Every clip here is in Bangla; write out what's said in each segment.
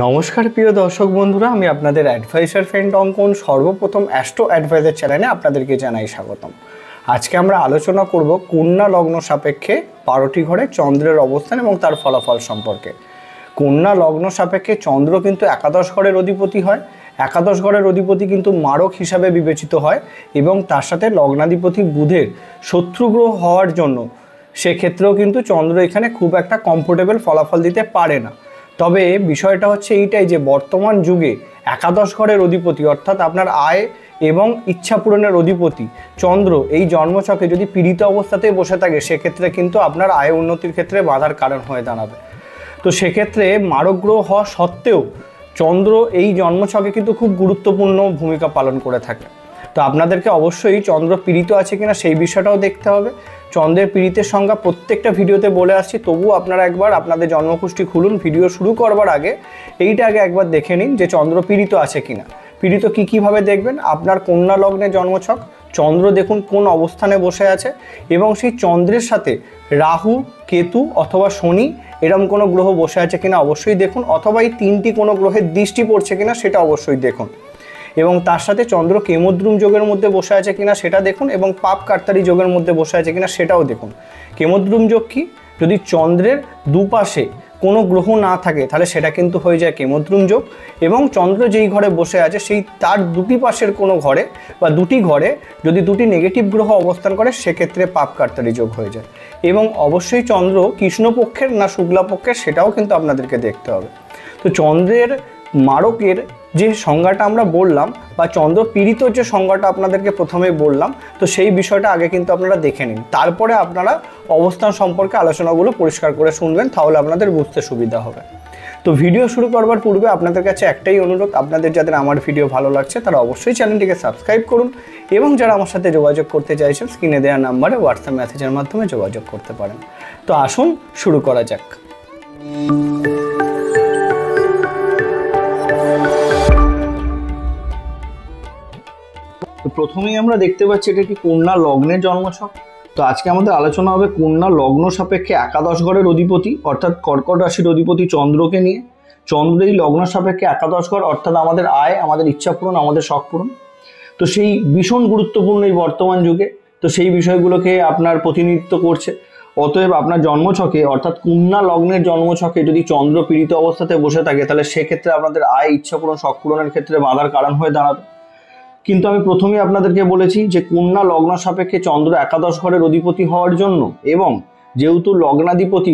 নমস্কার প্রিয় দর্শক বন্ধুরা, আমি আপনাদের অ্যাডভাইসার ফ্রেন্ড অঙ্কন সর্বপ্রথম অ্যাস্ট্রো অ্যাডভাইজার চ্যানেলে আপনাদেরকে জানাই স্বাগতম। আজকে আমরা আলোচনা করব কন্যা লগ্ন সাপেক্ষে 12টি ঘরে চন্দ্রের অবস্থান এবং তার ফলাফল সম্পর্কে। কন্যা লগ্ন সাপেক্ষে চন্দ্র কিন্তু একাদশ ঘরের অধিপতি হয়। একাদশ ঘরের অধিপতি কিন্তু মারক হিসাবে বিবেচিত হয় এবং তার সাথে লগ্নাধিপতি বুধের শত্রুগ্রহ হওয়ার জন্য সেক্ষেত্রেও কিন্তু চন্দ্র এখানে খুব একটা কমফোর্টেবল ফলাফল দিতে পারে না। তবে বিষয়টা হচ্ছে এইটাই যে বর্তমান যুগে একাদশ ঘরের অধিপতি অর্থাৎ আপনার আয় এবং ইচ্ছা পূরণের অধিপতি চন্দ্র এই জন্মছকে যদি পীড়িত অবস্থাতে বসে থাকে সেক্ষেত্রে কিন্তু আপনার আয় উন্নতির ক্ষেত্রে বাধার কারণ হয়ে দাঁড়াবে। তো সেক্ষেত্রে মারক গ্রহ হওয়া সত্ত্বেও চন্দ্র এই জন্মছকে কিন্তু খুব গুরুত্বপূর্ণ ভূমিকা পালন করে থাকে। তো আপনাদেরকে অবশ্যই চন্দ্র পীড়িত আছে কিনা সেই বিষয়টাও দেখতে হবে। চন্দ্রের পীড়িতের সংজ্ঞা প্রত্যেকটা ভিডিওতে বলে আসছি, তবুও আপনারা একবার আপনাদের জন্মকুষ্টি খুলুন, ভিডিও শুরু করবার আগে এইটা আগে একবার দেখে নিন যে চন্দ্র পীড়িত আছে কিনা। পীড়িত কীভাবে দেখবেন? আপনার কন্যা লগ্নে জন্মছক, চন্দ্র দেখুন কোন অবস্থানে বসে আছে এবং সেই চন্দ্রের সাথে রাহু, কেতু অথবা শনি এরকম কোনো গ্রহ বসে আছে কিনা অবশ্যই দেখুন, অথবা এই তিনটি কোনো গ্রহের দৃষ্টি পড়ছে কিনা সেটা অবশ্যই দেখুন, এবং তার সাথে চন্দ্র কেমদ্রুম যোগের মধ্যে বসে আছে কিনা সেটা দেখুন, এবং পাপ কার্তারি যোগের মধ্যে বসে আছে কিনা সেটাও দেখুন। কেমদ্রুম যোগ কি? যদি চন্দ্রের দুপাশে কোনো গ্রহ না থাকে তাহলে সেটা কিন্তু হয়ে যায় কেমদ্রুম যোগ, এবং চন্দ্র যেই ঘরে বসে আছে সেই তার দুটি পাশের কোনো ঘরে বা দুটি ঘরে যদি দুটি নেগেটিভ গ্রহ অবস্থান করে সেক্ষেত্রে পাপ কার্তারি যোগ হয়ে যায়। এবং অবশ্যই চন্দ্র কৃষ্ণপক্ষের না শুক্লাপক্ষের সেটাও কিন্তু আপনাদেরকে দেখতে হবে। তো চন্দ্রের মারকের যে সংজ্ঞাটা আমরা বললাম বা চন্দ্র পীড়িতর যে সংজ্ঞাটা আপনাদেরকে প্রথমে বললাম, তো সেই বিষয়টা আগে কিন্তু আপনারা দেখে নিন, তারপরে আপনারা অবস্থান সম্পর্কে আলোচনাগুলো পরিষ্কার করে শুনবেন, তাহলে আপনাদের বুঝতে সুবিধা হবে। তো ভিডিও শুরু করবার পূর্বে আপনাদের কাছে একটাই অনুরোধ, আপনাদের যাদের আমার ভিডিও ভালো লাগছে তারা অবশ্যই চ্যানেলটিকে সাবস্ক্রাইব করুন, এবং যারা আমার সাথে যোগাযোগ করতে চাইছেন স্ক্রিনে দেওয়া নাম্বারে হোয়াটসঅ্যাপ মেসেজের মাধ্যমে যোগাযোগ করতে পারেন। তো আসুন শুরু করা যাক। তো প্রথমেই আমরা দেখতে পাচ্ছি এটা কি কন্যা লগ্নের জন্মছক। তো আজকে আমাদের আলোচনা হবে কন্যা লগ্ন সাপেক্ষে একাদশ ঘরের অধিপতি অর্থাৎ কর্কট রাশির অধিপতি চন্দ্রকে নিয়ে। চন্দ্র এই লগ্ন সাপেক্ষে একাদশ ঘর অর্থাৎ আমাদের আয়, আমাদের ইচ্ছা পূরণ, আমাদের শখ পূরণ। তো সেই ভীষণ গুরুত্বপূর্ণ এই বর্তমান যুগে, তো সেই বিষয়গুলোকে আপনার প্রতিনিধিত্ব করছে। অতএব আপনার জন্মছকে অর্থাৎ কন্যা লগ্নের জন্মছকে যদি চন্দ্র পীড়িত অবস্থাতে বসে থাকে তাহলে সেক্ষেত্রে আপনাদের আয়, ইচ্ছা পূরণ, শখ পূরণের ক্ষেত্রে বাধার কারণ হয়ে দাঁড়াবে। কিন্তু আমি প্রথমেই আপনাদেরকে বলেছি যে কন্যা লগ্ন সাপেক্ষে চন্দ্র একাদশ ঘরের অধিপতি হওয়ার জন্য, এবং যেহেতু লগ্নাধিপতি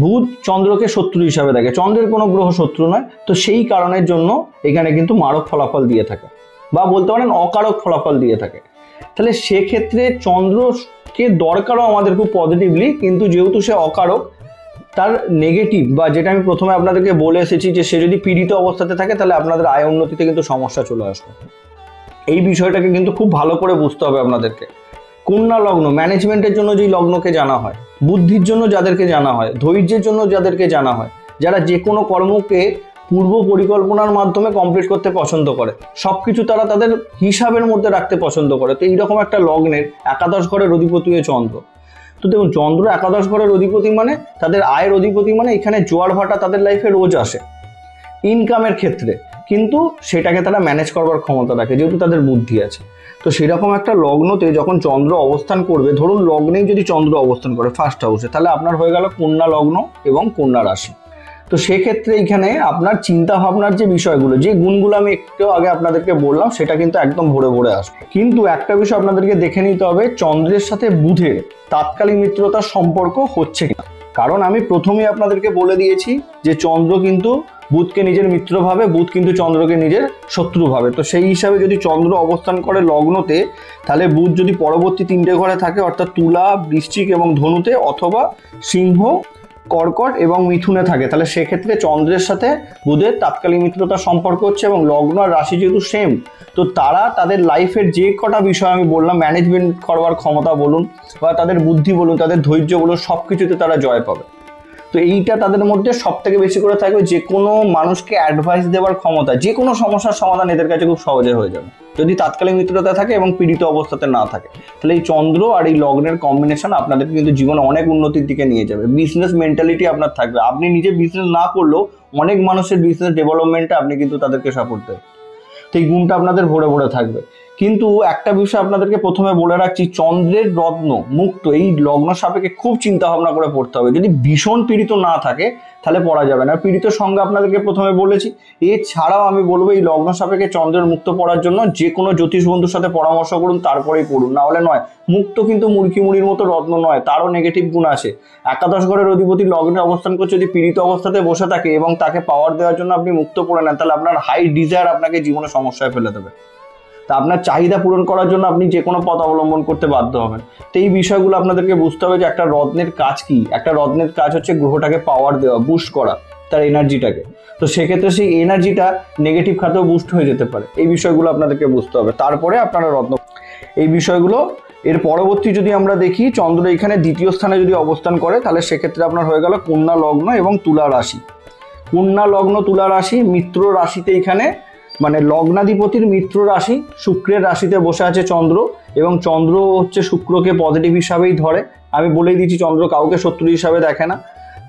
বুধ চন্দ্রকে শত্রু হিসাবে দেখে, চন্দ্রের কোনো গ্রহ শত্রু নয়, তো সেই কারণের জন্য এখানে কিন্তু মারক ফলাফল দিয়ে থাকে বা বলতে পারেন অকারক ফলাফল দিয়ে থাকে। তাহলে সেক্ষেত্রে চন্দ্রকে দরকারও আমাদের খুব পজিটিভলি, কিন্তু যেহেতু সে অকারক, তার নেগেটিভ বা যেটা আমি প্রথমে আপনাদেরকে বলে এসেছি যে সে যদি পীড়িত অবস্থাতে থাকে তাহলে আপনাদের আয় উন্নতিতে কিন্তু সমস্যা চলে আসবে। এই বিষয়টাকে কিন্তু খুব ভালো করে বুঝতে হবে আপনাদেরকে। কন্যা লগ্ন ম্যানেজমেন্টের জন্য যেই লগ্নকে জানা হয়, বুদ্ধির জন্য যাদেরকে জানা হয়, ধৈর্যের জন্য যাদেরকে জানা হয়, যারা যে কোনো কর্মকে পূর্ব পরিকল্পনার মাধ্যমে কমপ্লিট করতে পছন্দ করে, সব কিছু তারা তাদের হিসাবের মধ্যে রাখতে পছন্দ করে। তো এইরকম একটা লগ্নের একাদশ ঘরের অধিপতি হয়ে চন্দ্র। তো দেখুন, চন্দ্র একাদশ ঘরের অধিপতি মানে তাদের আয়ের অধিপতি, মানে এখানে জোয়ার ভাটা তাদের লাইফে রোজ আসে ইনকামের ক্ষেত্রে, কিন্তু সেটাকে তারা ম্যানেজ করবার ক্ষমতা রাখে যেহেতু তাদের বুদ্ধি আছে। তো সেরকম একটা লগ্নতে যখন চন্দ্র অবস্থান করবে, ধরুন লগ্নেই যদি চন্দ্র অবস্থান করে ফার্স্ট হাউসে, তাহলে আপনার হয়ে গেল কন্যা লগ্ন এবং কন্যা রাশি। তো সেক্ষেত্রে এখানে আপনার চিন্তা ভাবনার যে বিষয়গুলো, যে গুণগুলো আমি একটু আগে আপনাদেরকে বললাম, সেটা কিন্তু একদম ভরে ভরে আসবে। কিন্তু একটা বিষয় আপনাদেরকে দেখে নিতে হবে, চন্দ্রের সাথে বুধের তাৎকালিক মিত্রতার সম্পর্ক হচ্ছে কিনা। কারণ আমি প্রথমেই আপনাদেরকে বলে দিয়েছি যে চন্দ্র কিন্তু বুধকে নিজের মিত্র ভাবে, বুধ কিন্তু চন্দ্রকে নিজের শত্রু ভাবে। তো সেই হিসাবে যদি চন্দ্র অবস্থান করে লগ্নতে, তাহলে বুধ যদি পরবর্তী তিনটে ঘরে থাকে অর্থাৎ তুলা, বৃশ্চিক এবং ধনুতে, অথবা সিংহ, কর্কট এবং মিথুনে থাকে, তাহলে সেক্ষেত্রে চন্দ্রের সাথে বুধের তাৎকালিক মিত্রতার সম্পর্ক হচ্ছে, এবং লগ্ন আর রাশি যেহেতু সেম, তো তারা তাদের লাইফের যে কটা বিষয় আমি বললাম, ম্যানেজমেন্ট করবার ক্ষমতা বলুন বা তাদের বুদ্ধি বলুন, তাদের ধৈর্য বলুন, সব কিছুতে তারা জয় পাবে। তো তো এইটা তাদের মধ্যে সব থেকে বেশি করে থাকবে, যে কোনো মানুষকে অ্যাডভাইস দেওয়ার ক্ষমতা, যে কোনো সমস্যার সমাধান এদের কাছে খুব সহজে হয়ে যাবে যদি তাৎকালিক মিত্রতা থাকে এবং পীড়িত অবস্থাতে না থাকে। তাহলে এই চন্দ্র আর এই লগ্নের কম্বিনেশন আপনাদেরকে কিন্তু জীবনে অনেক উন্নতির দিকে নিয়ে যাবে। বিজনেস মেন্টালিটি আপনার থাকবে, আপনি নিজে বিজনেস না করলেও অনেক মানুষের বিজনেস ডেভেলপমেন্টে আপনি কিন্তু তাদেরকে সাপোর্ট দেবেন। তো এই গুণটা আপনাদের ভরে ভরে থাকবে। কিন্তু একটা বিষয় আপনাদেরকে প্রথমে বলে রাখছি, চন্দ্রের রত্ন মুক্ত এই লগ্ন সাপেক্ষে খুব চিন্তা ভাবনা করে পড়তে হবে। যদি ভীষণ পীড়িত না থাকে তাহলে পড়া যাবে না। পীড়িত সঙ্গে আপনাদেরকে প্রথমে বলেছি। এছাড়াও আমি বলবো এই লগ্ন সাপেক্ষে চন্দ্রের মুক্ত পড়ার জন্য যে কোনো জ্যোতিষ বন্ধুর সাথে পরামর্শ করুন, তারপরেই পড়ুন, না হলে নয়। মুক্ত কিন্তু মুরকি মুড়ির মতো রত্ন নয়, তারও নেগেটিভ গুণ আছে। একাদশ ঘরের অধিপতি লগ্নে অবস্থান করছে, যদি পীড়িত অবস্থাতে বসে থাকে এবং তাকে পাওয়ার দেওয়ার জন্য আপনি মুক্ত পড়ে নেন, তাহলে আপনার হাই ডিজায়ার আপনাকে জীবনে সমস্যায় ফেলে দেবে। তা আপনার চাহিদা পূরণ করার জন্য আপনি যে কোনো পথ অবলম্বন করতে বাধ্য হবেন। তো এই বিষয়গুলো আপনাদেরকে বুঝতে হবে যে একটা রত্নের কাজ কি। একটা রত্নের কাজ হচ্ছে গ্রহটাকে পাওয়ার দেওয়া, বুস্ট করা তার এনার্জিটাকে। তো সেক্ষেত্রে সেই এনার্জিটা নেগেটিভ খাতেও বুস্ট হয়ে যেতে পারে। এই বিষয়গুলো আপনাদেরকে বুঝতে হবে, তারপরে আপনারা রত্ন এই বিষয়গুলো। এর পরবর্তী যদি আমরা দেখি, চন্দ্র এখানে দ্বিতীয় স্থানে যদি অবস্থান করে, তাহলে সেক্ষেত্রে আপনার হয়ে গেল কন্যা লগ্ন এবং তুলা রাশি। কন্যা লগ্ন তুলা রাশি মিত্র রাশিতে, এখানে মানে লগ্নাধিপতির মিত্র রাশি শুক্রের রাশিতে বসে আছে চন্দ্র, এবং চন্দ্র হচ্ছে শুক্রকে পজিটিভ হিসাবেই ধরে। আমি বলেই দিচ্ছি, চন্দ্র কাউকে শত্রু হিসাবে দেখে না।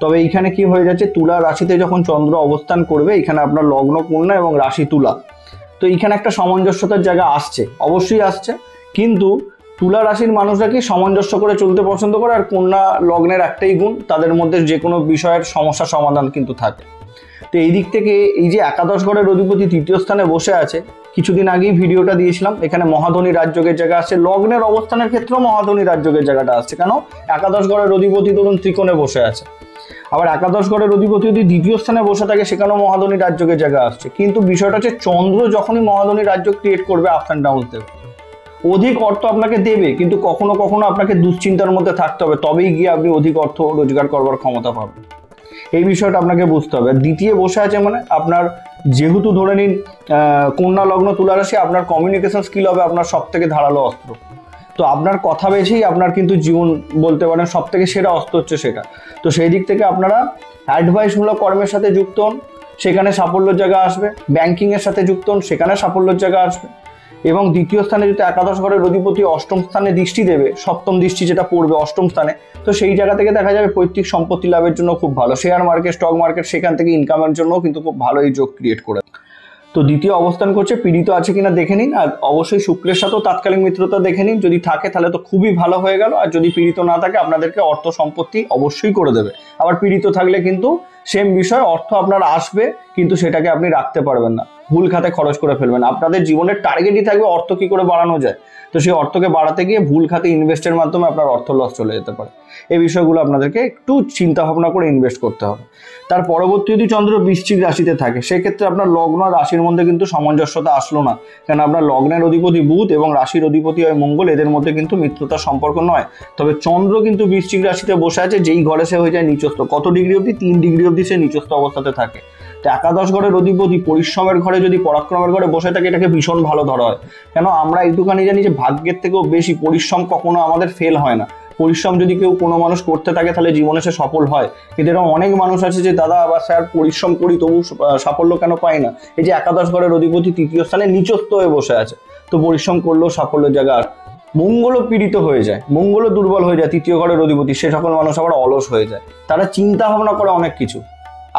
তবে এইখানে কি হয়ে যাচ্ছে, তুলা রাশিতে যখন চন্দ্র অবস্থান করবে, এখানে আপনার লগ্ন কন্যা এবং রাশি তুলা, তো এইখানে একটা সামঞ্জস্যতার জায়গা আসছে, অবশ্যই আসছে। কিন্তু তুলা রাশির মানুষরা কি সামঞ্জস্য করে চলতে পছন্দ করে, আর কন্যা লগ্নের একটাই গুণ, তাদের মধ্যে যে কোনো বিষয়ের সমস্যা সমাধান কিন্তু থাকে। তো এই দিক থেকে এই যে একাদশ ঘরের অধিপতি তৃতীয় স্থানে বসে আছে, কিছুদিন আগেই ভিডিওটা দিয়েছিলাম, এখানে মহাধনী রাজযোগের জায়গা আসছে। লগ্নের অবস্থানের ক্ষেত্রেও মহাধনী রাজযোগের জায়গাটা আসছে। কেন? একাদশ ঘরের অধিপতি ধরুন ত্রিকোণে বসে আছে, আবার একাদশ ঘরের অধিপতি যদি দ্বিতীয় স্থানে বসে থাকে, সেখানেও মহাধনী রাজযোগের জায়গা আসছে। কিন্তু বিষয়টা হচ্ছে, চন্দ্র যখনই মহাধনী রাজযোগ ক্রিয়েট করবে, আপ অ্যান্ড ডাউন দেবে, অধিক অর্থ আপনাকে দেবে, কিন্তু কখনো কখনো আপনাকে দুশ্চিন্তার মধ্যে থাকতে হবে, তবেই গিয়ে আপনি অধিক অর্থ রোজগার করবার ক্ষমতা পাবেন। এই বিষয়টা আপনাকে বুঝতে হবে। দ্বিতীয় বসে আছে মানে আপনার যেহেতু ধরে নিন কন্যা লগ্ন তুলা রাশি, আপনার কমিউনিকেশন স্কিল হবে আপনার সব থেকে ধারালো অস্ত্র। তো আপনার কথা বেছেই আপনার কিন্তু জীবন বলতে পারেন সব থেকে সেরা অস্ত্র হচ্ছে সেটা। তো সেই দিক থেকে আপনারা অ্যাডভাইসমূলক কর্মের সাথে যুক্ত হন, সেখানে সাফল্যের জায়গা আসবে। ব্যাংকিংয়ের সাথে যুক্ত হন, সেখানে সাফল্যের জায়গা আসবে। এবং দ্বিতীয় স্থানে যদি একাদশ ঘরের অধিপতি অষ্টম স্থানে দৃষ্টি দেবে, সপ্তম দৃষ্টি যেটা পড়বে অষ্টম স্থানে, তো সেই জায়গা থেকে দেখা যাবে পৈতৃক সম্পত্তি লাভের জন্য খুব ভালো। শেয়ার মার্কেট, স্টক মার্কেট, সেখান থেকে ইনকামের জন্য কিন্তু খুব ভালো এই যোগ ক্রিয়েট করে। তো দ্বিতীয় অবস্থান করছে, পীড়িত আছে কিনা দেখে নিন, আর অবশ্যই শুক্রের সাথেও তাৎকালিক মিত্রতা দেখে নিন। যদি থাকে তাহলে তো খুবই ভালো হয়ে গেল, আর যদি পীড়িত না থাকে আপনাদেরকে অর্থ সম্পত্তি অবশ্যই করে দেবে। আবার পীড়িত থাকলে কিন্তু সেম বিষয়, অর্থ আপনার আসবে কিন্তু সেটাকে আপনি রাখতে পারবেন না, ভুল খাতে খরচ করে ফেলবেন। আপনাদের জীবনের টার্গেটই থাকবে অর্থ কি করে বাড়ানো যায়, তো সেই অর্থকে বাড়াতে গিয়ে ভুল খাতে ইনভেস্টের মাধ্যমে আপনার অর্থ লস চলে যেতে পারে। এই বিষয়গুলো আপনাদেরকে একটু চিন্তা ভাবনা করে ইনভেস্ট করতে হবে। তার পরবর্তী যদি চন্দ্র বৃশ্চিক রাশিতে থাকে, সেক্ষেত্রে আপনার লগ্ন আর রাশির মধ্যে কিন্তু সামঞ্জস্যতা আসলো না, কারণ আপনার লগ্নের অধিপতি বুধ এবং রাশির অধিপতি হয় মঙ্গল, এদের মধ্যে কিন্তু মিত্রতার সম্পর্ক নয়। তবে চন্দ্র কিন্তু বৃশ্চিক রাশিতে বসে আছে, যেই ঘরে সে হয়ে যায় নিচস্থ। কত ডিগ্রি অবধি? 3 ডিগ্রি অবধি সে নিচস্থ অবস্থাতে থাকে। তো একাদশ ঘরের অধিপতি পরিশ্রমের ঘরে যদি পরাক্রমের ঘরে বসে থাকে, এটাকে ভীষণ ভালো ধরা হয়। কেন? আমরা এইটুখানি জানি যে ভাগ্যের থেকেও বেশি পরিশ্রম কখনো আমাদের ফেল হয় না। পরিশ্রম যদি কেউ কোনো মানুষ করতে থাকে তাহলে জীবনে সে সফল হয়। কিন্তু এরকম অনেক মানুষ আছে যে দাদা আবার স্যার পরিশ্রম করি তবু সাফল্য কেন পাই না। এই যে একাদশ ঘরের অধিপতি তৃতীয় স্থানে নিচস্থ হয়ে বসে আছে, তো পরিশ্রম করলেও সাফল্যের জায়গা আর। মঙ্গলও পীড়িত হয়ে যায়, মঙ্গলও দুর্বল হয়ে যায় তৃতীয় ঘরের অধিপতি, সে সকল মানুষ আবার অলস হয়ে যায়। তারা চিন্তা ভাবনা করে অনেক কিছু,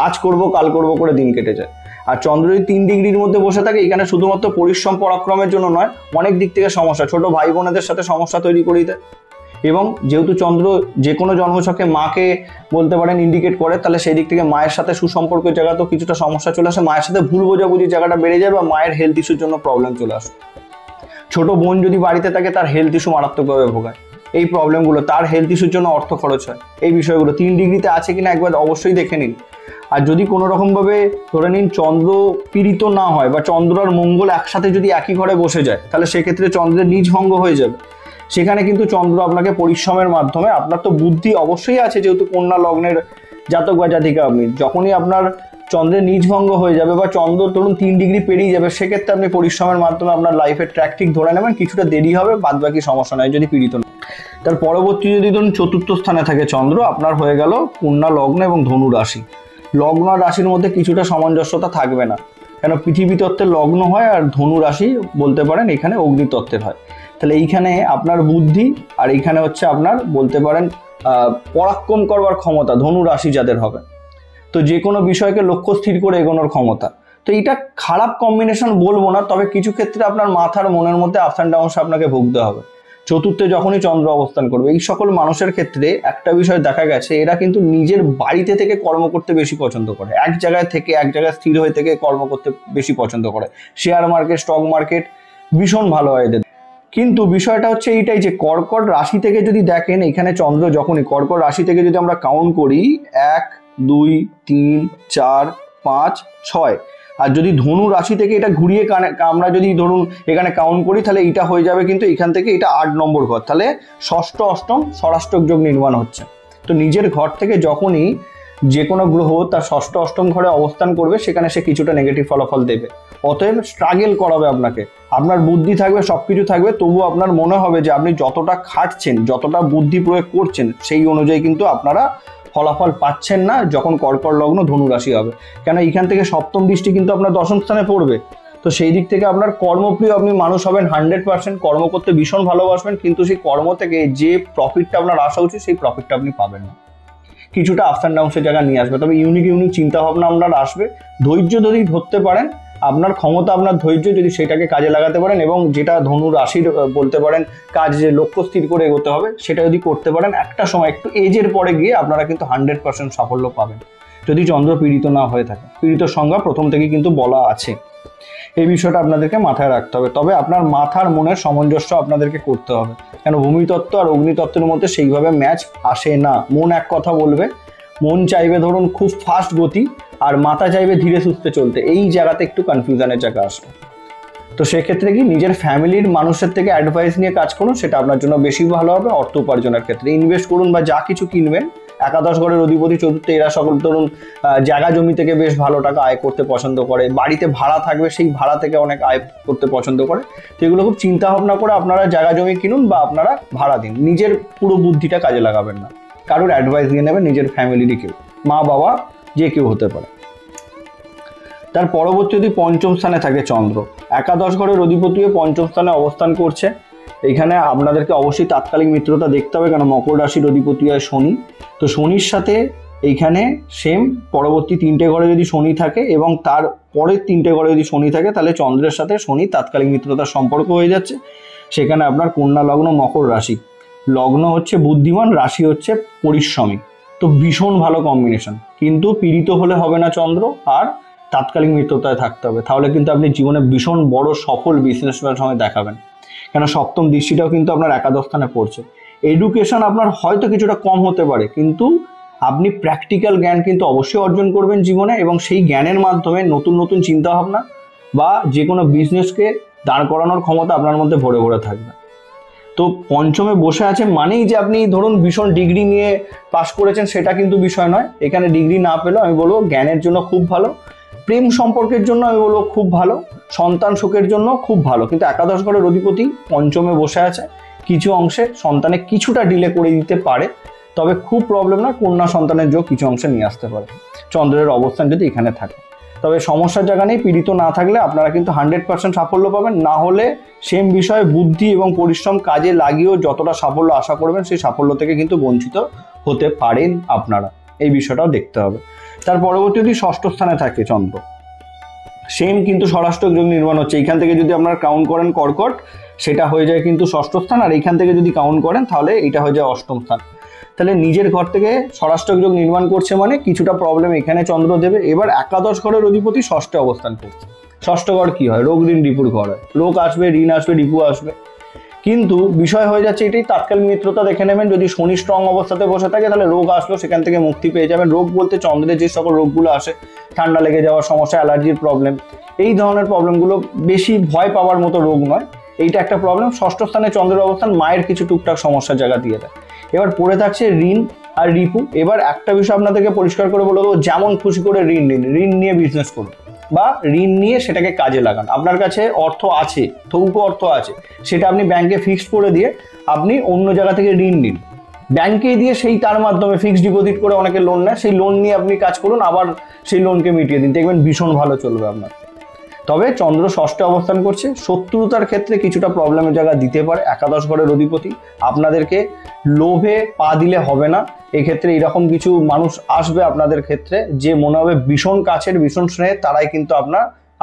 আজ করব কাল করব করে দিন কেটে যায়। আর চন্দ্র যদি 3 ডিগ্রির মধ্যে বসে থাকে, এখানে শুধুমাত্র পরিশ্রম পরাক্রমের জন্য নয়, অনেক দিক থেকে সমস্যা, ছোট ভাই বোনেদের সাথে সমস্যা তৈরি করে দেয়। এবং যেহেতু চন্দ্র যে কোনো জন্মছকে মাকে বলতে পারেন ইন্ডিকেট করে, তাহলে সেই দিক থেকে মায়ের সাথে সুসম্পর্কের জায়গাতেও কিছুটা সমস্যা চলে আসে। মায়ের সাথে ভুল বোঝাবুঝির জায়গাটা বেড়ে যায়, বা মায়ের হেলথ ইস্যুর জন্য প্রবলেম চলে আসে। ছোট বোন যদি বাড়িতে থাকে, তার হেলথ ইস্যু মারাত্মকভাবে ভোগায়। এই প্রবলেমগুলো, তার হেলথ ইস্যুর জন্য অর্থ খরচ হয়। এই বিষয়গুলো 3 ডিগ্রিতে আছে কিনা একবার অবশ্যই দেখে নিন। আর যদি কোনো রকমভাবে ধরে নিন চন্দ্র পীড়িত না হয়, বা চন্দ্র আর মঙ্গল একসাথে যদি একই ঘরে বসে যায়, তাহলে সেক্ষেত্রে চন্দ্রের নিজ ভঙ্গ হয়ে যাবে। সেখানে কিন্তু চন্দ্র আপনাকে পরিশ্রমের মাধ্যমে, আপনার তো বুদ্ধি অবশ্যই আছে যেহেতু কন্যা লগ্নের জাতক বা জাতিকা, আপনি যখনই আপনার চন্দ্রের নিজ ভঙ্গ হয়ে যাবে বা চন্দ্র ধরুন 3 ডিগ্রি পেরিয়ে যাবে, সেক্ষেত্রে আপনি পরিশ্রমের মাধ্যমে আপনার লাইফের ট্র্যাক ঠিক ধরে নেবেন। কিছুটা দেরি হবে, বাদ বাকি সমস্যা নয় যদি পীড়িত না। তার পরবর্তী যদি ধরুন চতুর্থ স্থানে থাকে চন্দ্র, আপনার হয়ে গেল কন্যা লগ্ন এবং ধনু রাশি। লগ্ন আর রাশির মধ্যে কিছুটা সামঞ্জস্যতা থাকবে না, কেন পৃথিবী তত্ত্বের লগ্ন হয় আর ধনু রাশি বলতে পারেন এখানে অগ্নিতত্ত্বের হয়। তাহলে এইখানে আপনার বুদ্ধি আর এইখানে হচ্ছে আপনার বলতে পারেন পরাক্রম করবার ক্ষমতা ধনু রাশি যাদের হবে, তো যে কোনো বিষয়কে লক্ষ্য স্থির করে এগোনোর ক্ষমতা। তো এটা খারাপ কম্বিনেশন বলবো না, তবে কিছু ক্ষেত্রে আপনার মাথার মনের মধ্যে আপস অ্যান্ড ডাউনস আপনাকে ভুগতে হবে চতুর্থে যখনই চন্দ্র অবস্থান করবে। এই সকল মানুষের ক্ষেত্রে একটা বিষয় দেখা গেছে, এরা কিন্তু নিজের বাড়িতে থেকে কর্ম করতে বেশি পছন্দ করে, এক জায়গায় থেকে এক জায়গায় স্থির হয়ে থেকে কর্ম করতে বেশি পছন্দ করে। শেয়ার মার্কেট, স্টক মার্কেট ভীষণ ভালো হয় এদের। কিন্তু বিষয়টা হচ্ছে এইটাই যে কর্কট রাশি থেকে যদি দেখেন, এখানে চন্দ্র যখনই কর্কট রাশি থেকে যদি আমরা কাউন্ট করি 1 2 3 4 5 6, আর যদি ধনু রাশি থেকে এটা ঘুরিয়ে আমরা যদি ধরুন এখানে কাউন্ট করি, তাহলে এটা হয়ে যাবে কিন্তু এখান থেকে এটা 8 নম্বর ঘর, তাহলে ষষ্ঠ অষ্টম ষষ্টাষ্টক যোগ নির্মাণ হচ্ছে। তো নিজের ঘর থেকে যখনই যে কোনো গ্রহ তার ষষ্ঠ অষ্টম ঘরে অবস্থান করবে, সেখানে সে কিছুটা নেগেটিভ ফলাফল দেবে। অতএব স্ট্রাগল করাবে আপনাকে, আপনার বুদ্ধি থাকবে, সব কিছু থাকবে, তবুও আপনার মনে হবে যে আপনি যতটা খাটছেন, যতটা বুদ্ধি প্রয়োগ করছেন, সেই অনুযায়ী কিন্তু আপনারা ফলাফল পাচ্ছেন না যখন কর্কট লগ্ন ধনু রাশি হবে। কেন এইখান থেকে সপ্তম দৃষ্টি কিন্তু আপনার দশম স্থানে পড়বে। তো সেই দিক থেকে আপনার কর্মপ্রিয় আপনি মানুষ হবেন 100%, কর্ম করতে ভীষণ ভালোবাসবেন, কিন্তু সেই কর্ম থেকে যে প্রফিটটা আপনার আসা উচিত সেই প্রফিটটা আপনি পাবেন না, কিছুটা আপস অ্যান্ড ডাউনসের জায়গা নিয়ে আসবে। তবে ইউনিক চিন্তাভাবনা আপনার আসবে, ধৈর্য যদি ধরতে পারেন, আপনার ক্ষমতা আপনার ধৈর্য যদি সেটাকে কাজে লাগাতে পারেন, এবং যেটা ধনু রাশির বলতে পারেন কাজ, যে লক্ষ্য স্থির করে এগোতে হবে, সেটা যদি করতে পারেন, একটা সময় একটু এজের পরে গিয়ে আপনারা কিন্তু 100% সাফল্য পাবেন, যদি চন্দ্র পীড়িত না হয়ে থাকে। পীড়িত সংজ্ঞা প্রথম থেকে কিন্তু বলা আছে, এই বিষয়টা আপনাদেরকে মাথায় রাখতে হবে। তবে আপনার মাথার মনের সামঞ্জস্য আপনাদেরকে করতে হবে, কেন ভূমিতত্ত্ব আর অগ্নিতত্ত্বের মধ্যে সেইভাবে ম্যাচ আসে না। মন এক কথা বলবে, মন চাইবে ধরুন খুব ফাস্ট গতি, আর মাথা চাইবে ধীরে সুস্থে চলতে, এই জায়গাতে একটু কনফিউশনের জায়গা আসবে। তো সেক্ষেত্রে কি নিজের ফ্যামিলির মানুষের থেকে অ্যাডভাইস নিয়ে কাজ করুন, সেটা আপনার জন্য বেশি ভালো হবে। অর্থ উপার্জনের ক্ষেত্রে ইনভেস্ট করুন, বা যা কিছু কিনবেন, একাদশ ঘরের অধিপতি চতুর্থে, এরা সকল ধরুন জায়গা জমি থেকে বেশ ভালো টাকা আয় করতে পছন্দ করে, বাড়িতে ভাড়া থাকবে সেই ভাড়া থেকে অনেক আয় করতে পছন্দ করে। তো এগুলো খুব চিন্তা ভাবনা করে আপনারা জায়গা জমি কিনুন বা আপনারা ভাড়া দিন, নিজের পুরো বুদ্ধিটা কাজে লাগাবেন না, কারোর অ্যাডভাইস দিয়ে নেবেন, নিজের ফ্যামিলিরই কেউ, মা বাবা যে কেউ হতে পারে। তার পরবর্তী যদি পঞ্চম স্থানে থাকে চন্দ্র, একাদশ ঘরের অধিপতিও পঞ্চম স্থানে অবস্থান করছে। এখানে আপনাদেরকে অবশ্যই তাৎকালিক মিত্রতা দেখতে হবে, কেন মকর রাশির অধিপতি হয় শনি। তো শনির সাথে এইখানে সেম পরবর্তী 3টে ঘরে যদি শনি থাকে এবং তার পরের 3টে ঘরে যদি শনি থাকে, তাহলে চন্দ্রের সাথে শনি তাৎকালিক মিত্রতার সম্পর্ক হয়ে যাচ্ছে। সেখানে আপনার কন্যা লগ্ন মকর রাশি, লগ্ন হচ্ছে বুদ্ধিমান, রাশি হচ্ছে পরিশ্রমী, তো ভীষণ ভালো কম্বিনেশন। কিন্তু পীড়িত হলে হবে না চন্দ্র, আর তাৎকালিক মিত্রতায় থাকতে হবে, তাহলে কিন্তু আপনি জীবনে ভীষণ বড় সফল বিজনেসম্যানের সঙ্গে দেখাবেন। কেন সপ্তম দৃষ্টিটাও কিন্তু আপনার একাদশ স্থানে পড়ছে। এডুকেশন আপনার হয়তো কিছুটা কম হতে পারে, কিন্তু আপনি প্র্যাকটিক্যাল জ্ঞান কিন্তু অবশ্যই অর্জন করবেন জীবনে, এবং সেই জ্ঞানের মাধ্যমে নতুন নতুন চিন্তাভাবনা বা যে কোনো বিজনেসকে দাঁড় করানোর ক্ষমতা আপনার মধ্যে ভরে ভরে থাকবে। তো পঞ্চমে বসে আছে মানেই যে আপনি ধরুন ভীষণ ডিগ্রি নিয়ে পাশ করেছেন সেটা কিন্তু বিষয় নয়। এখানে ডিগ্রি না পেলেও আমি বলবো জ্ঞানের জন্য খুব ভালো, প্রেম সম্পর্কের জন্য আমি বলবো খুব ভালো, সন্তান সুখের জন্য খুব ভালো। কিন্তু একাদশ ঘরের অধিপতি পঞ্চমে বসে আছে, কিছু অংশে সন্তানে কিছুটা ডিলে করে দিতে পারে, তবে খুব প্রবলেম না, কন্যা সন্তানের যোগ কিছু অংশে নিয়ে আসতে পারে চন্দ্রের অবস্থান যদি এখানে থাকে। তবে সমস্যার জায়গা নেই, পীড়িত না থাকলে আপনারা কিন্তু 100% সাফল্য পাবেন। না হলে সেম বিষয়ে বুদ্ধি এবং পরিশ্রম কাজে লাগিয়েও যতটা সাফল্য আশা করবেন, সেই সাফল্য থেকে কিন্তু বঞ্চিত হতে পারেন আপনারা, এই বিষয়টাও দেখতে হবে। তার পরবর্তী যদি ষষ্ঠ স্থানে থাকে চন্দ্র, সেম কিন্তু ষষ্ঠ যোগ নির্মাণ হচ্ছে। এইখান থেকে যদি আপনারা কাউন্ট করেন কর্কট, সেটা হয়ে যায় কিন্তু ষষ্ঠ স্থান, আর এইখান থেকে যদি কাউন্ট করেন তাহলে এটা হয়ে যায় অষ্টম স্থান। তাহলে নিজের ঘর থেকে ষষ্ঠ যোগ নির্মাণ করছে মানে কিছুটা প্রবলেম এখানে চন্দ্র দেবে। এবার একাদশ ঘরের অধিপতি ষষ্ঠে অবস্থান করছে। ষষ্ঠ ঘর কি হয়? রোগ ঋণ রিপুর ঘর হয়। রোগ আসবে, ঋণ আসবে, রিপু আসবে। কিন্তু বিষয় হয়ে যাচ্ছে এটাই, তাৎকালিক মিত্রতা দেখে নেবেন। যদি শনি স্ট্রং অবস্থাতে বসে থাকে তাহলে রোগ আসলো, সেখান থেকে মুক্তি পেয়ে যাবেন। রোগ বলতে চন্দ্রের যে সকল রোগগুলো আসে, ঠান্ডা লেগে যাওয়ার সমস্যা, অ্যালার্জির প্রবলেম, এই ধরনের প্রবলেমগুলো বেশি ভয় পাওয়ার মতো রোগ নয়, এইটা একটা প্রবলেম। ষষ্ঠ স্থানে চন্দ্রের অবস্থান মায়ের কিছু টুকটাক সমস্যার জায়গা দিয়ে দেয়। এবার পড়ে থাকছে ঋণ আর রিপু। এবার একটা বিষয় আপনাদেরকে পরিষ্কার করে বলে দেবো, যেমন খুশি করে ঋণ নিন, ঋণ নিয়ে বিজনেস করুন, বা ঋণ নিয়ে সেটাকে কাজে লাগান। আপনার কাছে অর্থ আছে, থৌকো অর্থ আছে, সেটা আপনি ব্যাংকে ফিক্সড করে দিয়ে আপনি অন্য জায়গা থেকে ঋণ নিন, ব্যাংকে দিয়ে সেই তার মাধ্যমে ফিক্সড ডিপোজিট করে অনেকে লোন নেয়, সেই লোন নিয়ে আপনি কাজ করুন, আবার সেই লোনকে মিটিয়ে দিন, দেখবেন ভীষণ ভালো চলবে আপনার। তবে চন্দ্র ষষ্ঠে অবস্থান করছে, শত্রুতার ক্ষেত্রে কিছুটা প্রবলেমের জায়গা দিতে পারে। একাদশ ঘরের অধিপতি, আপনাদেরকে লোভে পা দিলে হবে না। এক্ষেত্রে এরকম কিছু মানুষ আসবে আপনাদের ক্ষেত্রে যে মনে হবে ভীষণ কাছের, ভীষণ স্নেহের, তারাই কিন্তু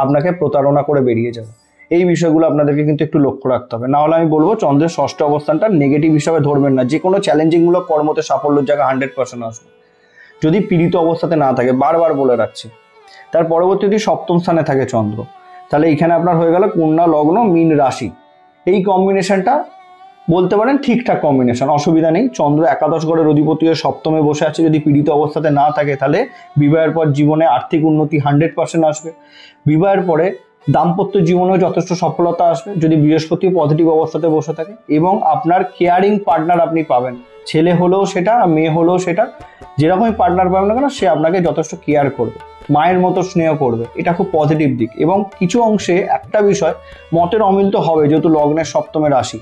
আপনাকে প্রতারণা করে বেরিয়ে যাবে। এই বিষয়গুলো আপনাদেরকে কিন্তু একটু লক্ষ্য রাখতে হবে। না হলে আমি বলবো চন্দ্রের ষষ্ঠ অবস্থানটা নেগেটিভ হিসাবে ধরবেন না। যে কোনো চ্যালেঞ্জিংমূলক কর্মতে সাফল্যের জায়গা 100% আসবে যদি পীড়িত অবস্থাতে না থাকে, বারবার বলে রাখছি। তার পরবর্তীতে সপ্তম স্থানে থাকে চন্দ্র, তাহলে এইখানে আপনার হয়ে গেল কন্যা লগ্ন মীন রাশি। এই কম্বিনেশনটা বলতে পারেন ঠিকঠাক কম্বিনেশন, অসুবিধা নেই। চন্দ্র একাদশ ঘরের অধিপতি হয়ে সপ্তমে বসে আছে, যদি পীড়িত অবস্থাতে না থাকে তাহলে বিবাহের পর জীবনে আর্থিক উন্নতি 100% আসবে। বিবাহের পরে দাম্পত্য জীবনেও যথেষ্ট সফলতা আসবে যদি বৃহস্পতি পজিটিভ অবস্থাতে বসে থাকে, এবং আপনার কেয়ারিং পার্টনার আপনি পাবেন, ছেলে হলেও সেটা, মেয়ে হলেও সেটা, যেরকমই পার্টনার পাবেন না কেন সে আপনাকে যথেষ্ট কেয়ার করবে, মায়ের মতো স্নেহ করবে। এটা খুব পজিটিভ দিক। এবং কিছু অংশে একটা বিষয় মতের অমিল তো হবে, যেহেতু লগ্নের সপ্তমে রাশি,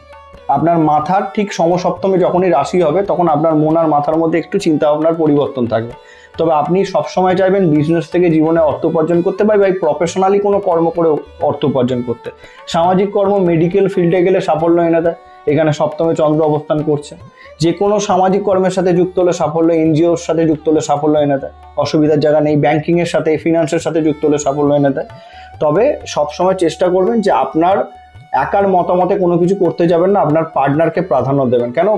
আপনার মাথার ঠিক সমসপ্তমে যখনই রাশি হবে তখন আপনার মন আর মাথার মধ্যে একটু চিন্তা ভাবনার পরিবর্তন থাকবে। তবে আপনি সবসময় চাইবেন বিজনেস থেকে জীবনে অর্থ উপার্জন করতে, বা প্রফেশনালি কোনো কর্ম করে অর্থ উপার্জন করতে। সামাজিক কর্ম, মেডিকেল ফিল্ডে গেলে সাফল্য এনে দেয়, এখানে সপ্তমে চন্দ্র অবস্থান করছে। যে কোনো সামাজিক কর্মের সাথে যুক্ত হলে সাফল্য, এনজিওর সাথে যুক্ত হলে সাফল্য এনে দেয়, অসুবিধার জায়গা নেই। ব্যাংকিংয়ের সাথে, ফিনান্সের সাথে যুক্ত হলে সাফল্য এনে দেয়। তবে সবসময় চেষ্টা করবেন যে আপনার একার মতামতে কোনো কিছু করতে যাবেন না, আপনার পার্টনারকে প্রাধান্য দেবেন। কেন,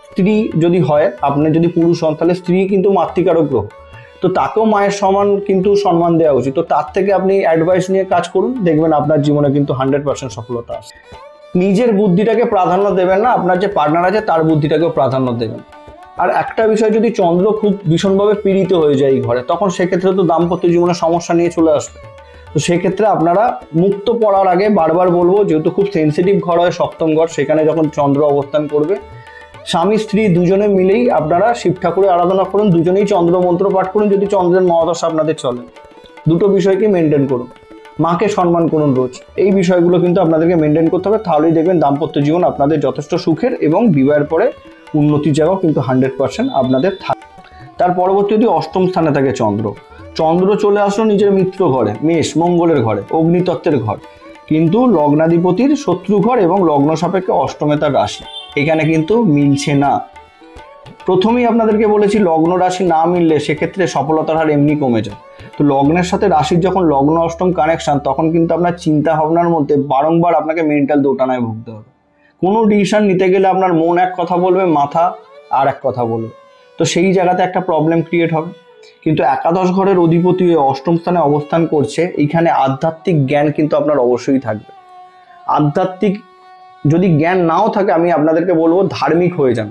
স্ত্রী যদি হয়, আপনি যদি পুরুষ হন, তাহলে স্ত্রী কিন্তু মাতৃকারক গ্রহ, তো তাকেও মায়ের সমান কিন্তু সম্মান দেওয়া উচিত। তো তার থেকে আপনি অ্যাডভাইস নিয়ে কাজ করুন, দেখবেন আপনার জীবনে কিন্তু 100% সফলতা আসে। নিজের বুদ্ধিটাকে প্রাধান্য দেবেন না, আপনার যে পার্টনার আছে তার বুদ্ধিটাকেও প্রাধান্য দেবেন। আর একটা বিষয়, যদি চন্দ্র খুব ভীষণভাবে পীড়িত হয়ে যায় এই ঘরে, তখন সেক্ষেত্রে তো দাম্পত্য জীবনে সমস্যা নিয়ে চলে আসবে। তো সেক্ষেত্রে আপনারা মুক্ত পড়ার আগে বারবার বলবো, যেহেতু খুব সেন্সিটিভ ঘর হয় সপ্তম ঘর, সেখানে যখন চন্দ্র অবস্থান করবে, স্বামী স্ত্রী দুজনে মিলেই আপনারা শিব ঠাকুরের আরাধনা করুন, দুজনেই চন্দ্র মন্ত্র পাঠ করুন যদি চন্দ্রের মহাদশা আপনাদের চলে। দুটো বিষয়কে মেনটেন করুন, মাকে সম্মান করুন রোজ। এই বিষয়গুলো কিন্তু আপনাদেরকে মেনটেন করতে হবে, তাহলেই দেখবেন দাম্পত্য জীবন আপনাদের যথেষ্ট সুখের, এবং বিবাহের পরে উন্নতির জায়গাও কিন্তু 100% আপনাদের থাকে। তার পরবর্তীতে অষ্টম স্থানে থাকে চন্দ্র। চন্দ্র চলে আসলো নিজের মিত্র ঘরে, মেষ, মঙ্গলের ঘরে, অগ্নিতত্ত্বের ঘর, কিন্তু লগ্নাধিপতির শত্রু ঘর এবং লগ্ন সাপেক্ষে অষ্টমে তার রাশি, এখানে কিন্তু মিলছে না। প্রথমেই আপনাদেরকে বলেছি লগ্ন রাশি না মিললে সেক্ষেত্রে সফলতার হার এমনি কমে যায়। তো লগ্নের সাথে রাশির যখন লগ্ন অষ্টম কানেকশন, তখন কিন্তু আপনার চিন্তা ভাবনার মধ্যে বারংবার আপনাকে মেন্টাল দোটানায় ভুগতে হবে। কোনো ডিসিশন নিতে গেলে আপনার মন এক কথা বলবে, মাথা আর এক কথা বলবে, তো সেই জায়গাতে একটা প্রবলেম ক্রিয়েট হবে। কিন্তু একাদশ ঘরের অধিপতি হয়ে অষ্টম স্থানে অবস্থান করছে, এইখানে আধ্যাত্মিক জ্ঞান কিন্তু আপনার অবশ্যই থাকবে। আধ্যাত্মিক যদি জ্ঞান নাও থাকে, আমি আপনাদেরকে বলবো ধার্মিক হয়ে যান,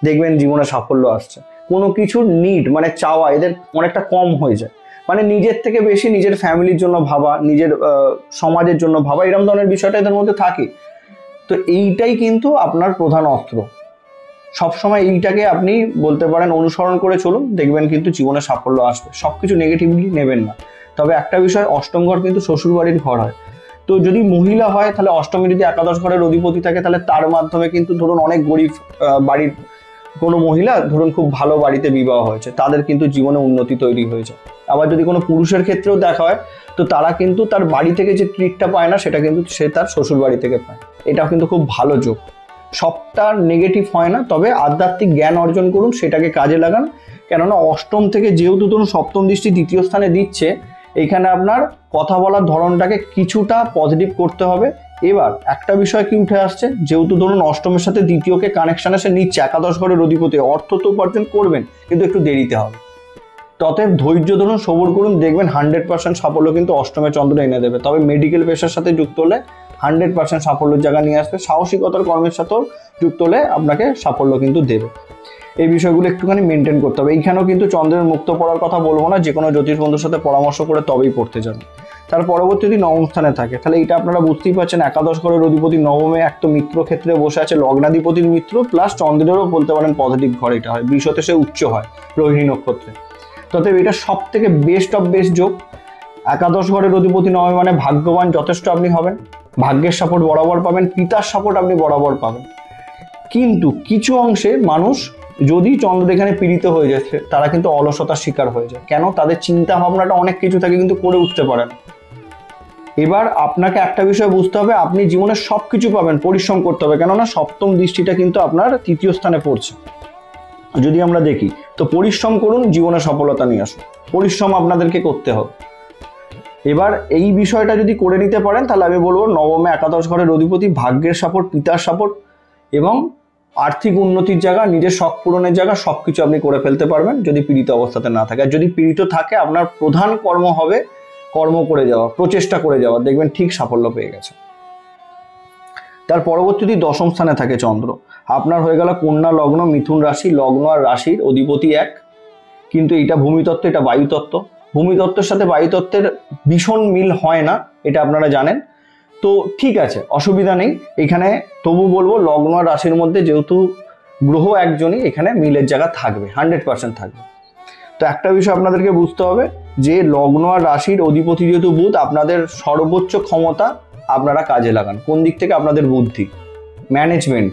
দেখবেন জীবনে সাফল্য আসছে। কোনো কিছুর নিড মানে চাওয়া এদের অনেকটা কম হয়ে যায়, মানে নিজের থেকে বেশি নিজের ফ্যামিলির জন্য ভাবা, নিজের সমাজের জন্য ভাবা, এরকম ধরনের বিষয়টা এদের মধ্যে থাকে। তো এইটাই কিন্তু আপনার প্রধান অস্ত্র। সবসময় এইটাকে আপনি বলতে পারেন অনুসরণ করে চলুন, দেখবেন কিন্তু জীবনে সাফল্য আসবে। সব কিছু নেগেটিভলি নেবেন না। তবে একটা বিষয়, অষ্টম ঘর কিন্তু শ্বশুর বাড়ির ঘর হয়। তো যদি মহিলা হয়, তাহলে অষ্টমী যদি একাদশ ঘরের অধিপতি থাকে, তাহলে তার মাধ্যমে কিন্তু ধরুন অনেক গরিব বাড়ির কোনো মহিলা ধরুন খুব ভালো বাড়িতে বিবাহ হয়েছে, তাদের কিন্তু জীবনে উন্নতি তৈরি হয়েছে। আবার যদি কোনো পুরুষের ক্ষেত্রেও দেখা হয়, তো তারা কিন্তু তার বাড়ি থেকে যে ট্রিটটা পায় না, সেটা কিন্তু সে তার শ্বশুর বাড়ি থেকে পায়। এটাও কিন্তু খুব ভালো যোগ। সবটা নেগেটিভ হয় না, তবে আধ্যাত্মিক জ্ঞান অর্জন করুন, সেটাকে কাজে লাগান। কেননা অষ্টম থেকে যেহেতু ধরুন সপ্তম দৃষ্টি দ্বিতীয় স্থানে দিচ্ছে, এইখানে আপনার কথা বলার ধরনটাকে কিছুটা পজিটিভ করতে হবে। এবার একটা বিষয় কি উঠে আসছে, যেহেতু ধরুন অষ্টমের সাথে দ্বিতীয়কে কানেকশন এসে নিচ্ছে, একাদশ ঘরের অধিপতি, অর্থ তো উপার্জন করবেন, কিন্তু একটু দেরিতে হবে। ততএব ধৈর্য ধরুন, সবর করুন, দেখবেন 100% সাফল্য কিন্তু অষ্টমে চন্দ্র এনে দেবে। তবে মেডিকেল পেশার সাথে যুক্ত হলে 100% সাফল্যের জায়গা নিয়ে আসবে। সাহসিকতার কর্মের সাথেও যুক্ত হলে আপনাকে সাফল্য কিন্তু দেবে। এই বিষয়গুলো একটুখানি মেনটেন করতে হবে। এইখানেও কিন্তু চন্দ্রের মুক্ত পড়ার কথা বলবো না, যে কোনো জ্যোতিষ বন্ধুর সাথে পরামর্শ করে তবেই পড়তে যাবেন। তার পরবর্তী নবম স্থানে থাকে, তাহলে এটা আপনারা বুঝতেই পারছেন, একাদশ ঘরের অধিপতি নবমে এক তো মিত্র ক্ষেত্রে বসে আছে, লগ্নাধিপতির মিত্র প্লাস চন্দ্রেরও বলতে পারেন পজিটিভ ঘর এটা হয়, বৃষতে সে উচ্চ হয় রোহিণী নক্ষত্রে। তবে এটা সব থেকে বেস্ট অফ বেস্ট যোগ। একাদশ ঘরের অধিপতি নবমে মানে ভাগ্যবান যথেষ্ট আপনি হবেন, ভাগ্যের সাপোর্ট বরাবর পাবেন, পিতার সাপোর্ট আপনি বরাবর পাবেন। কিন্তু কিছু অংশে মানুষ যদি চন্দ্র এখানে পীড়িত হয়ে যাচ্ছে তারা কিন্তু অলসতার শিকার হয়ে যায়। কেন? তাদের চিন্তা ভাবনাটা অনেক কিছু থাকে কিন্তু করে উঠতে পারে না। এবার আপনাকে একটা বিষয় বুঝতে হবে, আপনি জীবনে সব কিছু পাবেন, পরিশ্রম করতে হবে, কেননা সপ্তম দৃষ্টিটা কিন্তু আপনার তৃতীয় স্থানে পড়ছে। যদি আমরা দেখি তো পরিশ্রম করুন, জীবনে সফলতা নিয়ে আসুন, পরিশ্রম আপনাদেরকে করতে হবে। এবার এই বিষয়টা যদি করে নিতে পারেন তাহলে আমি বলবো নবমে একাদশ ঘরের অধিপতি, ভাগ্যের সাপোর্ট, পিতার সাপোর্ট এবং আর্থিক উন্নতির জায়গা, নিজের শখ পূরণের জায়গা সবকিছু আপনি করে ফেলতে পারবেন যদি পীড়িত অবস্থাতে না থাকে। আর যদি পীড়িত থাকে আপনার প্রধান কর্ম হবে কর্ম করে যাওয়া, প্রচেষ্টা করে যাওয়া, দেখবেন ঠিক সাফল্য পেয়ে গেছে। তার পরবর্তীতে দশম স্থানে থাকে চন্দ্র, আপনার হয়ে গেল কন্যা লগ্ন, মিথুন রাশি, লগ্ন আর রাশির অধিপতি এক, কিন্তু এটা ভূমিতত্ত্ব, এটা বায়ুতত্ত্ব। ভূমিতত্ত্বের সাথে বায়ুতত্ত্বের ভীষণ মিল হয় না, এটা আপনারা জানেন। তো ঠিক আছে, অসুবিধা নেই এখানে, তবু বলবো লগ্ন আর রাশির মধ্যে যেহেতু গ্রহ একজনই, এখানে মিলের জায়গা থাকবে, 100% থাকবে। তো একটা বিষয় আপনাদেরকে বুঝতে হবে যে লগ্ন আর রাশির অধিপতি যেহেতু বুধ, আপনাদের সর্বোচ্চ ক্ষমতা আপনারা কাজে লাগান। কোন দিক থেকে? আপনাদের বুদ্ধি, ম্যানেজমেন্ট,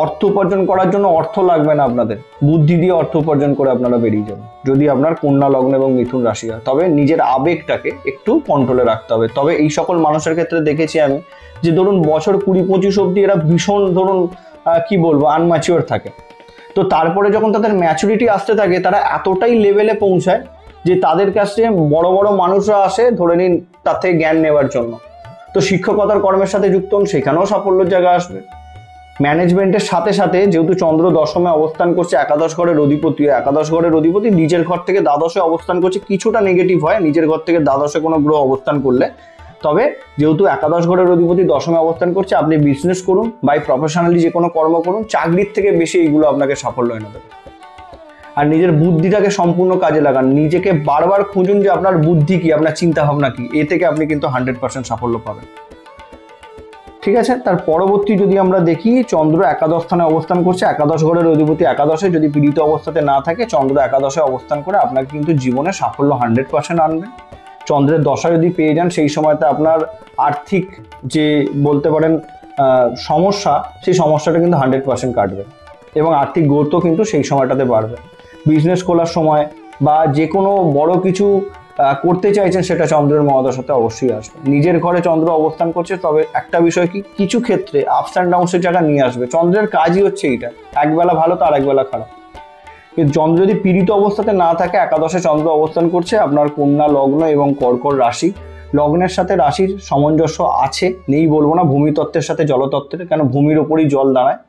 অর্থ উপার্জন করার জন্য অর্থ লাগবে না আপনাদের, বুদ্ধি দিয়ে অর্থ উপার্জন করে আপনারা বেরিয়ে যাবেন যদি আপনার কন্যা লগ্ন এবং মিথুন রাশি হয়। তবে নিজের আবেগটাকে একটু কন্ট্রোলে রাখতে হবে। তবে এই সকল মানুষের ক্ষেত্রে দেখেছি আমি যে ধরুন বছর 20-25 অবধি এরা ভীষণ ধরুন কি বলবো আনম্যাচিওর থাকে। তো তারপরে যখন তাদের ম্যাচুরিটি আসতে থাকে তারা এতটাই লেভেলে পৌঁছায় যে তাদের কাছে বড় বড় মানুষরা আসে ধরে নিন তার থেকে জ্ঞান নেওয়ার জন্য। তো শিক্ষকতার কর্মের সাথে যুক্ত হন, সেখানেও সাফল্যের জায়গা আসবে। ম্যানেজমেন্টের সাথে সাথে যেহেতু চন্দ্র দশমে অবস্থান করছে, একাদশ ঘরের অধিপতি, একাদশ ঘরের অধিপতি নিজের ঘর থেকে দ্বাদশে অবস্থান করছে, কিছুটা নেগেটিভ হয় নিজের ঘর থেকে দ্বাদশে কোনো গ্রহ অবস্থান করলে। তবে যেহেতু একাদশ ঘরের অধিপতি দশমে অবস্থান করছে, আপনি বিজনেস করুন, বাই প্রফেশনালি যে কোনো কর্ম করুন, চাকরির থেকে বেশি এইগুলো আপনাকে সাফল্য এনে দেবে। আর নিজের বুদ্ধিটাকে সম্পূর্ণ কাজে লাগান, নিজেকে বারবার খুঁজুন যে আপনার বুদ্ধি কি, আপনার চিন্তা ভাবনা কি, এ থেকে আপনি কিন্তু 100% সাফল্য পাবেন। ঠিক আছে, তার পরবর্তী যদি আমরা দেখি চন্দ্র একাদশ স্থানে অবস্থান করছে, একাদশ ঘরের অধিপতি একাদশে, যদি পীড়িত অবস্থাতে না থাকে চন্দ্র একাদশে অবস্থান করে আপনাকে কিন্তু জীবনে সাফল্য 100% আনবে। চন্দ্রের দশা যদি পেয়ে যান সেই সময়তে আপনার আর্থিক যে বলতে পারেন সমস্যা, সেই সমস্যাটা কিন্তু 100% কাটবে এবং আর্থিক গ্রোথও কিন্তু সেই সময়টাতে বাড়বে। বিজনেস খোলার সময় বা যে কোনো বড় কিছু করতে চাইছেন সেটা চন্দ্রের মহাদশাতে অবশ্যই আসবে। নিজের ঘরে চন্দ্র অবস্থান করছে, তবে একটা বিষয় কি, কিছু ক্ষেত্রে আপস অ্যান্ড ডাউনসের জায়গা নিয়ে আসবে। চন্দ্রের কাজই হচ্ছে এইটা, একবেলা ভালো তো আরেকবেলা খারাপ। কিন্তু চন্দ্র যদি পীড়িত অবস্থাতে না থাকে, একাদশে চন্দ্র অবস্থান করছে, আপনার কন্যা লগ্ন এবং কর্কট রাশি, লগ্নের সাথে রাশির সামঞ্জস্য আছে, নেই বলবো না, ভূমিতত্ত্বের সাথে জলতত্ত্বের, কেন ভূমির ওপরই জল দাঁড়ায়।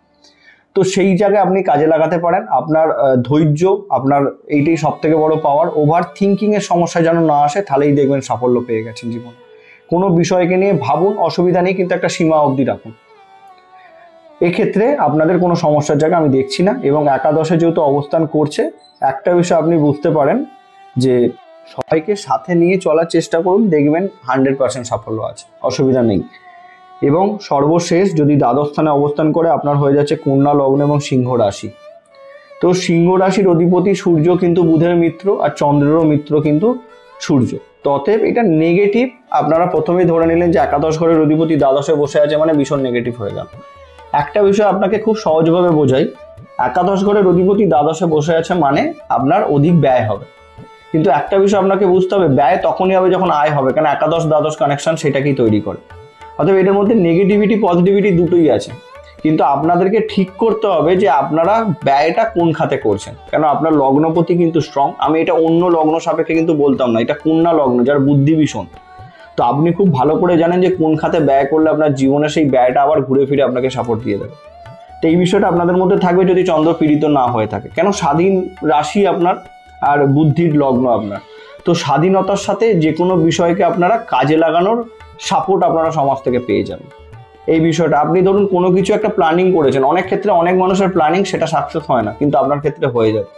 তো সেই জায়গায় আপনি কাজে লাগাতে পারেন আপনার ধৈর্য, আপনার এইটাই সব থেকে বড় পাওয়ার। ওভার থিঙ্কিংয়ের সমস্যা যেন না আসে, তাহলেই দেখবেন সাফল্য পেয়ে গেছেন জীবনে। কোনো বিষয়কে নিয়ে ভাবুন, অসুবিধা নেই, কিন্তু একটা সীমা অবধি রাখুন। এক্ষেত্রে আপনাদের কোনো সমস্যার জায়গা আমি দেখছি না। এবং একাদশে যেহেতু অবস্থান করছে, একটা বিষয় আপনি বুঝতে পারেন যে সবাইকে সাথে নিয়ে চলার চেষ্টা করুন, দেখবেন 100% সাফল্য আছে, অসুবিধা নেই। এবং সর্বশেষ যদি দ্বাদশ স্থানে অবস্থান করে, আপনার হয়ে যাচ্ছে কন্যা লগ্ন এবং সিংহ রাশি। তো সিংহ রাশির অধিপতি সূর্য কিন্তু বুধের মিত্র, আর চন্দ্রেরও মিত্র কিন্তু সূর্য। তো অতএব এটা নেগেটিভ। আপনারা প্রথমেই ধরে নিলেন যে একাদশ ঘরের অধিপতি দ্বাদশে বসে আছে মানে ভীষণ নেগেটিভ হয়ে গেল। একটা বিষয় আপনাকে খুব সহজভাবে বোঝাই, একাদশ ঘরের অধিপতি দ্বাদশে বসে আছে মানে আপনার অধিক ব্যয় হবে। কিন্তু একটা বিষয় আপনাকে বুঝতে হবে, ব্যয় তখনই হবে যখন আয় হবে, কারণ একাদশ দ্বাদশ কানেকশন সেটাকেই তৈরি করে। অতএব এটার মধ্যে নেগেটিভিটি পজিটিভিটি দুটোই আছে, কিন্তু আপনাদেরকে ঠিক করতে হবে যে আপনারা ব্যয়টা কোন খাতে করছেন। কেন আপনার লগ্নপতি কিন্তু স্ট্রং, আমি এটা অন্য লগ্ন সাপেক্ষে কিন্তু বলতাম না, এটা কন্যা লগ্ন যার বুদ্ধি ভীষণ। তো আপনি খুব ভালো করে জানেন যে কোন খাতে ব্যয় করলে আপনার জীবনে সেই ব্যয়টা আবার ঘুরে ফিরে আপনাকে সাপোর্ট দিয়ে দেবে। তো এই বিষয়টা আপনাদের মধ্যে থাকবে যদি চন্দ্র পীড়িত না হয়ে থাকে। কেন স্বাধীন রাশি আপনার আর বুদ্ধির লগ্ন আপনার, তো স্বাধীনতার সাথে যে কোনো বিষয়কে আপনারা কাজে লাগানোর সাপোর্ট আপনারা সমাজ থেকে পেয়ে যাবেন। এই বিষয়টা আপনি ধরুন কোনো কিছু একটা প্ল্যানিং করেছেন, অনেক ক্ষেত্রে অনেক মানুষের প্ল্যানিং সেটা সাকসেস হয় না, কিন্তু আপনার ক্ষেত্রে হয়ে যাবে।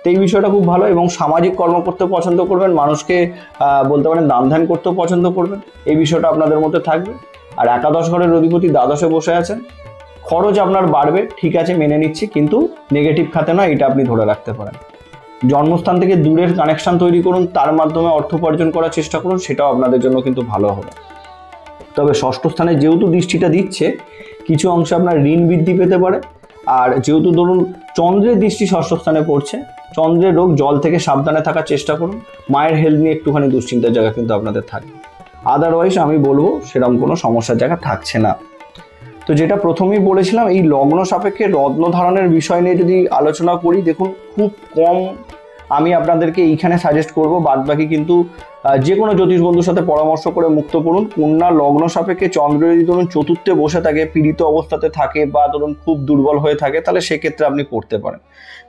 তো এই বিষয়টা খুব ভালো। এবং সামাজিক কর্ম করতে পছন্দ করবেন, মানুষকে বলতে পারেন দান ধ্যান করতেও পছন্দ করবেন, এই বিষয়টা আপনাদের মধ্যে থাকবে। আর একাদশ ঘরের অধিপতি দ্বাদশে বসে আছেন, খরচ আপনার বাড়বে, ঠিক আছে মেনে নিচ্ছি, কিন্তু নেগেটিভ খাতে না, এটা আপনি ধরে রাখতে পারেন। জন্মস্থান থেকে দূরের কানেকশন তৈরি করুন, তার মাধ্যমে অর্থ উপার্জন করার চেষ্টা করুন, সেটাও আপনাদের জন্য কিন্তু ভালো হবে। তবে ষষ্ঠ স্থানে যেহেতু দৃষ্টিটা দিচ্ছে, কিছু অংশে আপনার ঋণ বৃদ্ধি পেতে পারে। আর যেহেতু ধরুন চন্দ্রের দৃষ্টি ষষ্ঠ স্থানে পড়ছে, চন্দ্রের রোগ, জল থেকে সাবধানে থাকার চেষ্টা করুন। মায়ের হেলথ নিয়ে একটুখানি দুশ্চিন্তার জায়গা কিন্তু আপনাদের থাকবে। আদারওয়াইজ আমি বলবো সেরকম কোনো সমস্যার জায়গা থাকছে না। তো যেটা প্রথমেই বলেছিলাম, এই লগ্ন সাপেক্ষে রত্ন ধারণের বিষয় নিয়ে যদি আলোচনা করি, দেখুন খুব কম আমি আপনাদেরকে এইখানে সাজেস্ট করব, বাদ বাকি কিন্তু যে কোনো জ্যোতিষ বন্ধুর সাথে পরামর্শ করে মুক্ত করুন। কন্যা লগ্ন সাপেক্ষে চন্দ্র যদি ধরুন চতুর্থে বসে থাকে, পীড়িত অবস্থাতে থাকে বা ধরুন খুব দুর্বল হয়ে থাকে, তাহলে সেক্ষেত্রে আপনি পড়তে পারেন।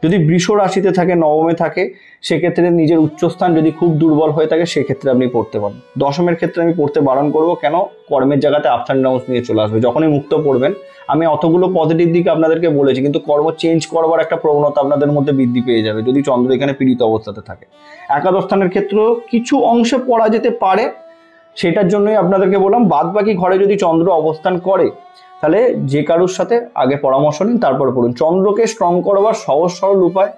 যদি বৃষ রাশিতে থাকে, নবমে থাকে, সেক্ষেত্রে নিজের উচ্চস্থান যদি খুব দুর্বল হয়ে থাকে, সেক্ষেত্রে আপনি পড়তে পারেন। দশমের ক্ষেত্রে আমি পড়তে বারণ করবো, কেন? কর্মের জায়গাতে আপস অ্যান্ড ডাউনস নিয়ে চলে আসবে। যখনই মুক্ত পড়বেন, আমি অতগুলো পজিটিভ দিক আপনাদেরকে বলেছি, কিন্তু কর্ম চেঞ্জ করবার একটা প্রবণতা আপনাদের মধ্যে বৃদ্ধি পেয়ে যাবে যদি চন্দ্র এখানে পীড়িত অবস্থাতে থাকে। একাদশ স্থানের ক্ষেত্রেও কিছু অংশে পড়া যেতে পারে, সেটার জন্যই আপনাদেরকে বললাম। বাদ বাকি ঘরে যদি চন্দ্র অবস্থান করে, তাহলে যে কারোর সাথে আগে পরামর্শ নিন, তারপর পড়ুন। চন্দ্রকে স্ট্রং করবার সহজ সরল উপায়,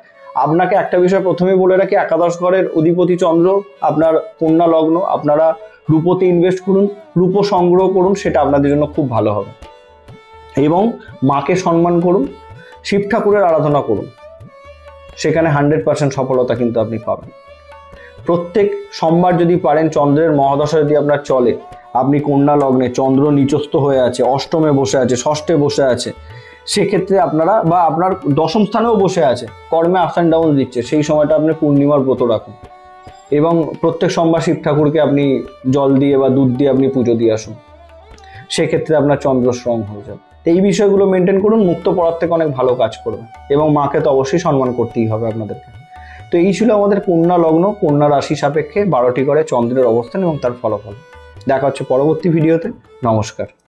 আপনাকে একটা বিষয় প্রথমেই বলে রাখি, একাদশ ঘরের অধিপতি চন্দ্র, আপনার কন্যা লগ্ন, আপনারা রূপোতে ইনভেস্ট করুন, রূপো সংগ্রহ করুন, সেটা আপনাদের জন্য খুব ভালো হবে। এবং মাকে সম্মান করুন, শিব ঠাকুরের আরাধনা করুন, সেখানে 100% সফলতা কিন্তু আপনি পাবেন। প্রত্যেক সোমবার যদি পারেন, চন্দ্রের মহাদশা যদি আপনার চলে, আপনি কন্যা লগ্নে, চন্দ্র নিচস্থ হয়ে আছে, অষ্টমে বসে আছে, ষষ্ঠে বসে আছে, সেক্ষেত্রে আপনারা, বা আপনার দশম স্থানেও বসে আছে, কর্মে আপস অ্যান্ড ডাউন দিচ্ছে, সেই সময়টা আপনি পূর্ণিমার ব্রত রাখুন এবং প্রত্যেক সোমবার শিব ঠাকুরকে আপনি জল দিয়ে বা দুধ দিয়ে আপনি পুজো দিয়ে আসুন, সেক্ষেত্রে আপনার চন্দ্র স্ট্রং হয়ে যাবে। এই বিষয়গুলো মেনটেন করুন, মুক্ত পড়ার থেকে অনেক ভালো কাজ করবে। এবং মাকে তো অবশ্যই সম্মান করতেই হবে আপনাদেরকে। তো এই ছিল আমাদের কন্যা লগ্ন, কন্যা রাশি সাপেক্ষে 12টি ঘরে চন্দ্রের অবস্থান এবং তার ফলাফল। দেখা হচ্ছে পরবর্তী ভিডিওতে। নমস্কার।